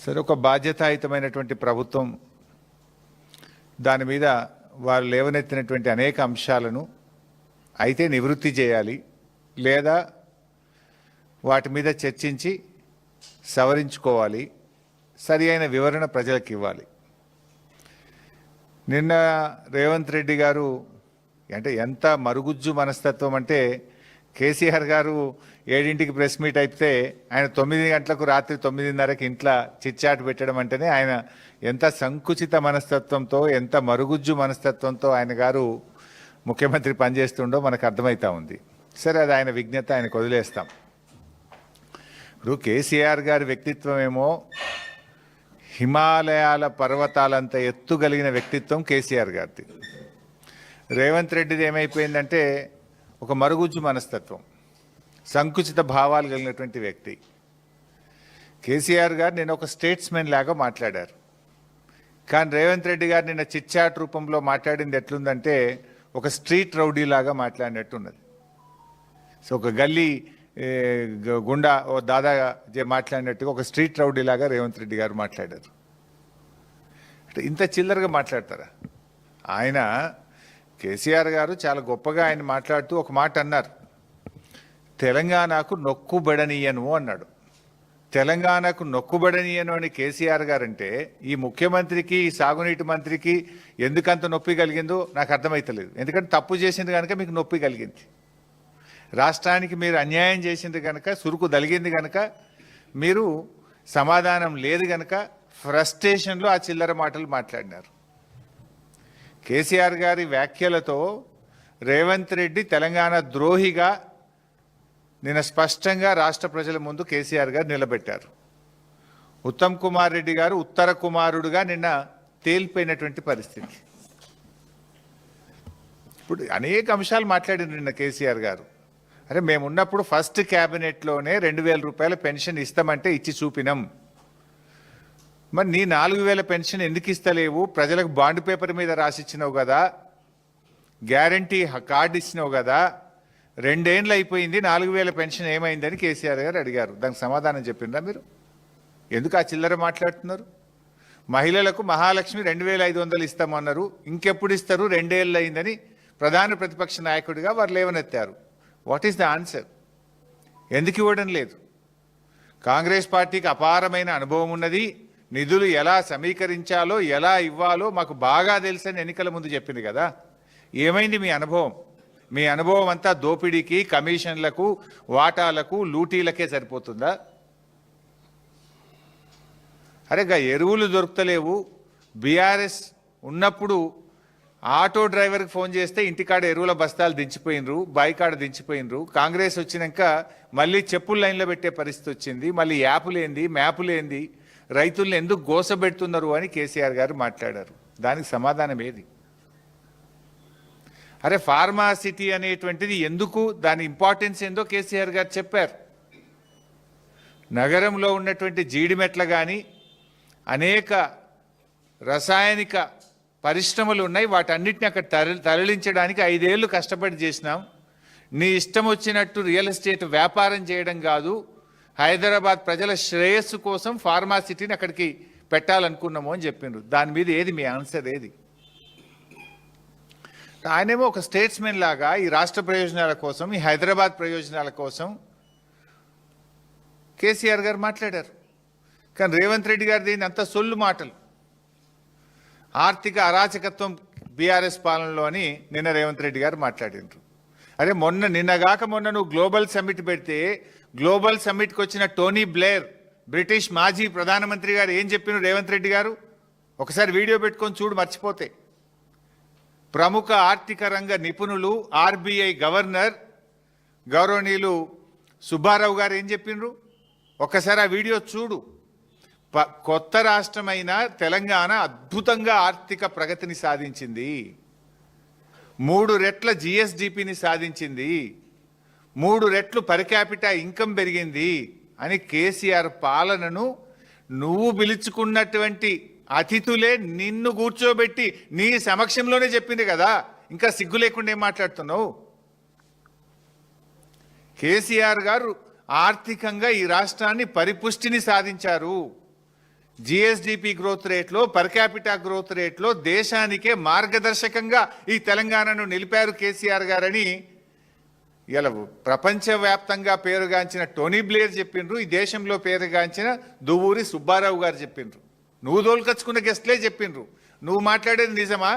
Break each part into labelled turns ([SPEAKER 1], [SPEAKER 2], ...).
[SPEAKER 1] సరే, ఒక బాధ్యతాయుతమైనటువంటి ప్రభుత్వం దాని మీద వారు లేవనెత్తినటువంటి అనేక అంశాలను అయితే నివృత్తి చేయాలి, లేదా వాటి మీద చర్చించి సవరించుకోవాలి, సరి అయిన వివరణ ప్రజలకు ఇవ్వాలి. నిన్న రేవంత్ రెడ్డి గారు అంటే ఎంత మరుగుజ్జు మనస్తత్వం అంటే, కేసీఆర్ గారు 7ంటికి ప్రెస్ మీట్ అయితే ఆయన 9 గంటలకు రాత్రి 9:30కి ఇంట్లో చిట్చాట్ పెట్టడం అంటేనే ఆయన ఎంత సంకుచిత మనస్తత్వంతో, ఎంత మరుగుజ్జు మనస్తత్వంతో ఆయన గారు ముఖ్యమంత్రి పనిచేస్తుండో మనకు అర్థమవుతా ఉంది. సరే, అది ఆయన విజ్ఞత, ఆయనకు వదిలేస్తాం. ఇప్పుడు కేసీఆర్ గారి వ్యక్తిత్వం ఏమో హిమాలయాల పర్వతాలంత ఎత్తుగలిగిన వ్యక్తిత్వం కేసీఆర్ గారిది. రేవంత్ రెడ్డిది ఏమైపోయిందంటే ఒక మరుగుజ్జు మనస్తత్వం, సంకుచిత భావాలు కలిగినటువంటి వ్యక్తి. కేసీఆర్ గారు నిన్న ఒక స్టేట్స్మెన్ లాగా మాట్లాడారు, కానీ రేవంత్ రెడ్డి గారు నిన్న చిట్చాట్ రూపంలో మాట్లాడింది ఎట్లుందంటే ఒక స్ట్రీట్ రౌడీ లాగా మాట్లాడినట్టున్నది. సో ఒక గల్లీ గుండా ఓ దాదా మాట్లాడినట్టుగా ఒక స్ట్రీట్ రౌడీ లాగా రేవంత్ రెడ్డి గారు మాట్లాడారు. అంటే ఇంత చిల్లరగా మాట్లాడతారా? ఆయన కేసీఆర్ గారు చాలా గొప్పగా ఆయన మాట్లాడుతూ ఒక మాట అన్నారు, తెలంగాణకు నొక్కుబడనీయను అన్నాడు. తెలంగాణకు నొక్కుబడనీయను అని కేసీఆర్ గారు అంటే ఈ ముఖ్యమంత్రికి, ఈ సాగునీటి మంత్రికి ఎందుకంత నొప్పి కలిగిందో నాకు అర్థమవుతలేదు. ఎందుకంటే తప్పు చేసింది కనుక మీకు నొప్పి కలిగింది, రాష్ట్రానికి మీరు అన్యాయం చేసింది కనుక, సురుకు దలిగింది కనుక, మీరు సమాధానం లేదు కనుక ఫ్రస్ట్రేషన్లో ఆ చిల్లర మాటలు మాట్లాడినారు. కేసీఆర్ గారి వ్యాఖ్యలతో రేవంత్ రెడ్డి తెలంగాణ ద్రోహిగా నిన్న స్పష్టంగా రాష్ట్ర ప్రజల ముందు కేసీఆర్ గారు నిలబెట్టారు. ఉత్తమ్ కుమార్ రెడ్డి గారు ఉత్తర కుమారుడుగా నిన్న తేలిపోయినటువంటి పరిస్థితి. ఇప్పుడు అనేక అంశాలు మాట్లాడిన నిన్న కేసీఆర్ గారు. అరే, మేమున్నప్పుడు ఫస్ట్ క్యాబినెట్లోనే 2,000 రూపాయల పెన్షన్ ఇస్తామంటే ఇచ్చి చూపినాం. మరి నీ 4,000 పెన్షన్ ఎందుకు ఇస్తలేవు? ప్రజలకు బాండ్ పేపర్ మీద రాసిచ్చినావు కదా, గ్యారంటీ కార్డు ఇచ్చినావు కదా, 2 ఏళ్ళు అయిపోయింది, 4,000 పెన్షన్ ఏమైందని కేసీఆర్ గారు అడిగారు. దానికి సమాధానం చెప్పిందా మీరు? ఎందుకు ఆ చిల్లర మాట్లాడుతున్నారు? మహిళలకు మహాలక్ష్మి 2,500 ఇస్తామన్నారు, ఇంకెప్పుడు ఇస్తారు? 2 ఏళ్ళు అయిందని ప్రధాన ప్రతిపక్ష నాయకుడిగా వారు లేవనెత్తారు. What is the answer? ఎందుకు ఇవ్వడం లేదు? కాంగ్రెస్ పార్టీకి అపారమైన అనుభవం ఉన్నది, నిధులు ఎలా సమీకరించాలో, ఎలా ఇవ్వాలో మాకు బాగా తెలుసని ఎన్నికల ముందు చెప్పింది కదా. ఏమైంది మీ అనుభవం? మీ అనుభవం అంతా దోపిడీకి, కమిషన్లకు, వాటాలకు, లూటీలకే సరిపోతుందా? అరేగా ఎరువులు దొరుకుతలేవు. బీఆర్ఎస్ ఉన్నప్పుడు ఆటో డ్రైవర్కి ఫోన్ చేస్తే ఇంటికాడ ఎరువుల బస్తాలు దించిపోయినరు, బాయికాడ దించిపోయినరు. కాంగ్రెస్ వచ్చినాక మళ్ళీ చెప్పులు లైన్లో పెట్టే పరిస్థితి వచ్చింది. మళ్ళీ యాపులేంది, మ్యాపులేంది, రైతులను ఎందుకు గోసబెడుతున్నారు అని కేసీఆర్ గారు మాట్లాడారు. దానికి సమాధానం ఏది? అరే, ఫార్మాసిటీ అనేటువంటిది ఎందుకు, దాని ఇంపార్టెన్స్ ఏందో కేసీఆర్ గారు చెప్పారు. నగరంలో ఉన్నటువంటి జీడిమెట్ల కానీ అనేక రసాయనిక పరిశ్రమలు ఉన్నాయి, వాటన్నిటిని అక్కడ తరలించడానికి 5 ఏళ్ళు కష్టపడి చేసినాం. నీ ఇష్టం వచ్చినట్టు రియల్ ఎస్టేట్ వ్యాపారం చేయడం కాదు, హైదరాబాద్ ప్రజల శ్రేయస్సు కోసం ఫార్మాసిటీని అక్కడికి పెట్టాలనుకున్నాము అని చెప్పిండ్రు. దాని మీద ఏది మీ ఆన్సర్? ఏది? ఆయనేమో ఒక స్టేట్స్మెన్ లాగా ఈ రాష్ట్ర ప్రయోజనాల కోసం, ఈ హైదరాబాద్ ప్రయోజనాల కోసం కేసీఆర్ గారు మాట్లాడారు. కానీ రేవంత్ రెడ్డి గారు దీన్ని అంత సొల్లు మాటలు, ఆర్థిక అరాచకత్వం బీఆర్ఎస్ పాలనలో అని నిన్న రేవంత్ రెడ్డి గారు మాట్లాడినారు. అరే, నిన్నగాక మొన్న నువ్వు గ్లోబల్ సమ్మిట్ పెడితే గ్లోబల్ సమ్మిట్కి వచ్చిన టోనీ బ్లేర్, బ్రిటిష్ మాజీ ప్రధానమంత్రి గారు ఏం చెప్పిన రేవంత్ రెడ్డి గారు? ఒకసారి వీడియో పెట్టుకొని చూడు, మర్చిపోతే. ప్రముఖ ఆర్థిక రంగ నిపుణులు, ఆర్బీఐ గవర్నర్ గౌరవనీయులు సుబ్బారావు గారు ఏం చెప్పినరు? ఒక్కసారి ఆ వీడియో చూడు. కొత్త రాష్ట్రమైన తెలంగాణ అద్భుతంగా ఆర్థిక ప్రగతిని సాధించింది, 3 రెట్ల జిఎస్డిపిని సాధించింది, 3 రెట్లు పర్ క్యాపిటా ఇన్కమ్ పెరిగింది అని కేసీఆర్ పాలనను నువ్వు పిలుచుకున్నటువంటి అతిథులే నిన్ను కూర్చోబెట్టి నీ సమక్షంలోనే చెప్పింది కదా. ఇంకా సిగ్గు లేకుండా ఏం మాట్లాడుతున్నావు? కేసీఆర్ గారు ఆర్థికంగా ఈ రాష్ట్రాన్ని పరిపుష్టిని సాధించారు. జిఎస్డిపి గ్రోత్ రేట్లో, పర్ క్యాపిటా గ్రోత్ రేట్లో దేశానికే మార్గదర్శకంగా ఈ తెలంగాణను నిలిపారు కేసీఆర్ గారని ఇలా ప్రపంచవ్యాప్తంగా పేరుగాంచిన టోనీ బ్లేర్ చెప్పిండ్రు. ఈ దేశంలో పేరుగాంచిన దువ్వూరి సుబ్బారావు గారు చెప్పిండ్రు. నువ్వు దోలుకొచ్చుకున్న గెస్ట్లే చెప్పిండ్రు. నువ్వు మాట్లాడేది నిజమా?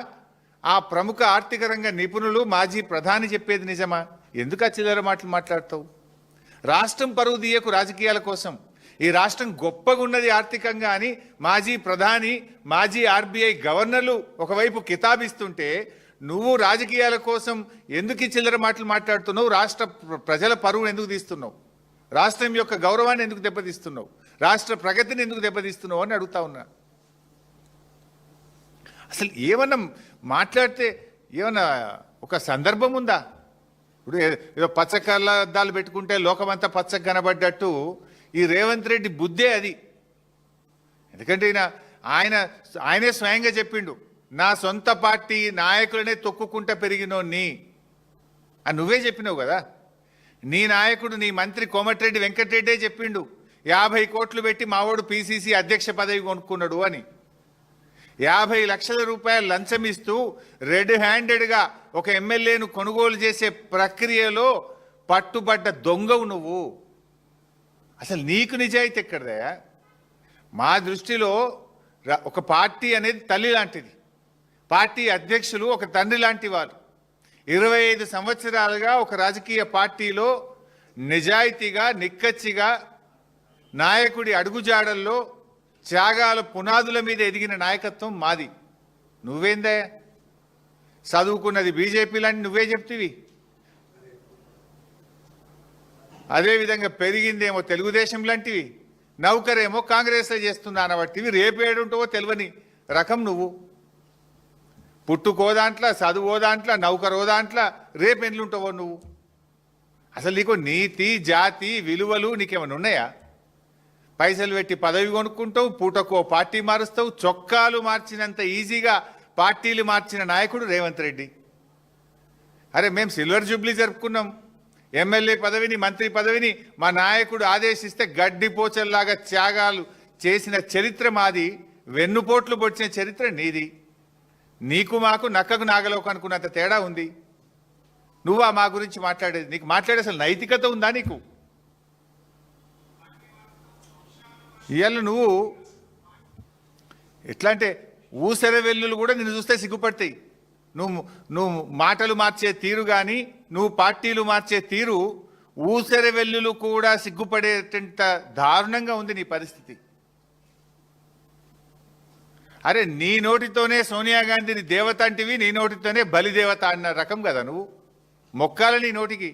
[SPEAKER 1] ఆ ప్రముఖ ఆర్థిక రంగ నిపుణులు మాజీ ప్రధాని చెప్పేది నిజమా? ఎందుకు ఆ చిల్లర మాటలు మాట్లాడతావు? రాష్ట్రం పరువు తీయకు రాజకీయాల కోసం. ఈ రాష్ట్రం గొప్పగా ఉన్నది ఆర్థికంగా అని మాజీ ప్రధాని, మాజీ ఆర్బీఐ గవర్నర్లు ఒకవైపు కితాబిస్తుంటే నువ్వు రాజకీయాల కోసం ఎందుకు ఈ చిల్లర మాటలు మాట్లాడుతున్నావు? రాష్ట్ర ప్రజల పరువును ఎందుకు తీస్తున్నావు? రాష్ట్రం యొక్క గౌరవాన్ని ఎందుకు దెబ్బతీస్తున్నావు? రాష్ట్ర ప్రగతిని ఎందుకు దెబ్బతీస్తున్నావు అని అడుగుతా ఉన్నా. అసలు ఏమన్నా మాట్లాడితే ఏమన్నా ఒక సందర్భం ఉందా? ఇప్పుడు ఏదో పచ్చ కళ్ళద్దాలు పెట్టుకుంటే లోకమంతా పచ్చగా కనబడ్డట్టు ఈ రేవంత్ రెడ్డి బుద్ధే అది. ఎందుకంటే ఆయనే స్వయంగా చెప్పిండు, నా సొంత పార్టీ నాయకులనే తొక్కుకుంటా పెరిగినోన్ని అని నువ్వే చెప్పినావు కదా. నీ నాయకుడు, నీ మంత్రి కోమటిరెడ్డి వెంకటరెడ్డే చెప్పిండు, 50 కోట్లు పెట్టి మావాడు పిసిసి అధ్యక్ష పదవి కొనుక్కున్నాడు అని. 50 లక్షల రూపాయలు లంచం ఇస్తూ రెడ్ హ్యాండెడ్గా ఒక ఎమ్మెల్యేను కొనుగోలు చేసే ప్రక్రియలో పట్టుబడ్డ దొంగవు నువ్వు. అసలు నీకు నిజాయితీ ఎక్కడదయా? మా దృష్టిలో ఒక పార్టీ అనేది తల్లి లాంటిది. పార్టీ అధ్యక్షులు ఒక తండ్రి లాంటి వారు. 25 సంవత్సరాలుగా ఒక రాజకీయ పార్టీలో నిజాయితీగా, నిక్కచ్చిగా నాయకుడి అడుగుజాడల్లో త్యాగాల పునాదుల మీద ఎదిగిన నాయకత్వం మాది. నువ్వేందే చదువుకున్నది బీజేపీ లాంటి నువ్వే చెప్తివి. అదేవిధంగా పెరిగిందేమో తెలుగుదేశం లాంటివి, నౌకరేమో కాంగ్రెస్లో చేస్తున్నా అనబట్టివి. రేపేడుంటావో తెలియని రకం నువ్వు. పుట్టుకో దాంట్లో, చదువో దాంట్లో, నౌకరో దాంట్లో, రేపెండ్లుంటావో నువ్వు. అసలు నీకు నీతి, జాతి, విలువలు నీకేమైనా ఉన్నాయా? పైసలు పెట్టి పదవి కొనుక్కుంటావు, పూటకో పార్టీ మారుస్తావు. చొక్కాలు మార్చినంత ఈజీగా పార్టీలు మార్చిన నాయకుడు రేవంత్ రెడ్డి. అరే మేము సిల్వర్ జూబ్లీ జరుపుకున్నాం. ఎమ్మెల్యే పదవిని, మంత్రి పదవిని మా నాయకుడు ఆదేశిస్తే గడ్డిపోచల్లాగా త్యాగాలు చేసిన చరిత్ర మాది. వెన్నుపోట్లు పొడిచిన చరిత్ర నీది. నీకు మాకు నక్కకు నాగలోకు అనుకున్నంత తేడా ఉంది. నువ్వా మా గురించి మాట్లాడేది? నీకు మాట్లాడే అసలు నైతికత ఉందా నీకు? ఇవాళ నువ్వు ఎట్లా అంటే ఊసర వెల్లులు కూడా నిన్ను చూస్తే సిగ్గుపడతాయి. నువ్వు మాటలు మార్చే తీరు కానీ, నువ్వు పార్టీలు మార్చే తీరు ఊసర వెల్లులు కూడా సిగ్గుపడేటంత దారుణంగా ఉంది నీ పరిస్థితి. అరే నీ నోటితోనే సోనియా గాంధీని దేవత అంటివి, నీ నోటితోనే బలిదేవత అన్న రకం కదా నువ్వు. మొక్కాల నీ నోటికి.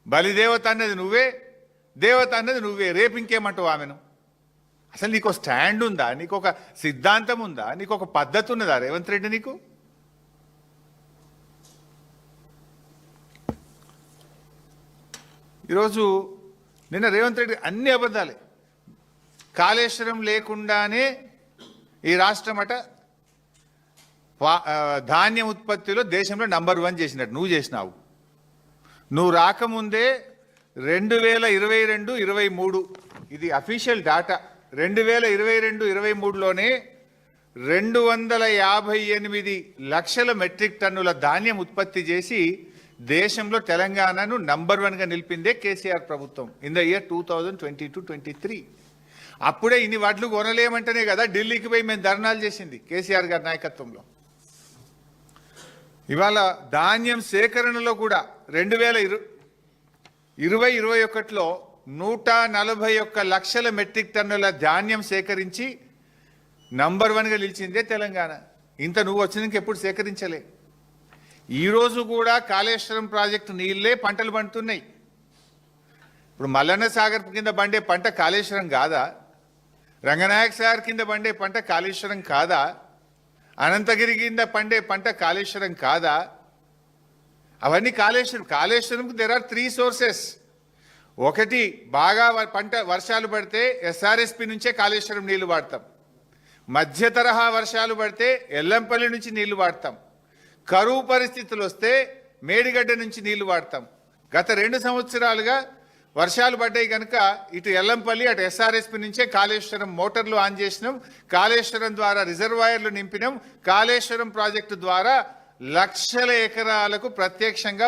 [SPEAKER 1] బలిదేవత అన్నది నువ్వే, దేవత అన్నది నువ్వే. రేపు ఇంకేమంటావు ఆమెను? అసలు నీకు స్టాండ్ ఉందా? నీకు ఒక సిద్ధాంతం ఉందా? నీకు ఒక పద్ధతి ఉన్నదా రేవంత్ రెడ్డి? నీకు ఈరోజు నిన్న రేవంత్ రెడ్డి అన్ని అబద్ధాలే. కాళేశ్వరం లేకుండానే ఈ రాష్ట్రం అట ధాన్యం ఉత్పత్తిలో దేశంలో నంబర్ 1 చేసినట్టు నువ్వు చేసినావు. నువ్వు రాకముందే 2022-23 ఇది అఫీషియల్ డాటా. 2022-23లోనే 258 లక్షల మెట్రిక్ టన్నుల ధాన్యం ఉత్పత్తి చేసి దేశంలో తెలంగాణను నంబర్ 1గా నిలిపిందే కేసీఆర్ ప్రభుత్వం ఇన్ ద ఇయర్ 2022-23. అప్పుడే ఇన్ని వడ్లు కొనలేమంటేనే కదా ఢిల్లీకి పోయి మేము ధర్నాలు చేసింది కేసీఆర్ గారి నాయకత్వంలో. ఇవాళ ధాన్యం సేకరణలో కూడా 2020-21లో 141 లక్షల మెట్రిక్ టన్నుల ధాన్యం సేకరించి నంబర్ 1గా నిలిచిందే తెలంగాణ. ఇంత నువ్వు వచ్చినాక ఎప్పుడు సేకరించలే. ఈరోజు కూడా కాళేశ్వరం ప్రాజెక్టు నీళ్ళే పంటలు పండుతున్నాయి. ఇప్పుడు మల్లన్న సాగర్ కింద పండే పంట కాళేశ్వరం కాదా? రంగనాయక సాగర్ కింద పండే పంట కాళేశ్వరం కాదా? అనంతగిరి కింద పండే పంట కాళేశ్వరం కాదా? అవన్నీ కాళేశ్వరంకు దెర్ ఆర్ 3 సోర్సెస్. ఒకటి, బాగా పంట వర్షాలు పడితే ఎస్ఆర్ఎస్పి నుంచే కాళేశ్వరం నీళ్లు వాడతాం. మధ్య తరహా వర్షాలు పడితే ఎల్లంపల్లి నుంచి నీళ్లు వాడతాం. కరువు పరిస్థితులు వస్తే మేడిగడ్డ నుంచి నీళ్లు వాడతాం. గత 2 సంవత్సరాలుగా వర్షాలు పడ్డాయి కనుక ఇటు ఎల్లంపల్లి అటు ఎస్ఆర్ఎస్పి నుంచే కాళేశ్వరం మోటార్లు ఆన్ చేసినాం, కాళేశ్వరం ద్వారా రిజర్వాయర్లు నింపినాం, కాళేశ్వరం ప్రాజెక్టు ద్వారా లక్షల ఎకరాలకు ప్రత్యక్షంగా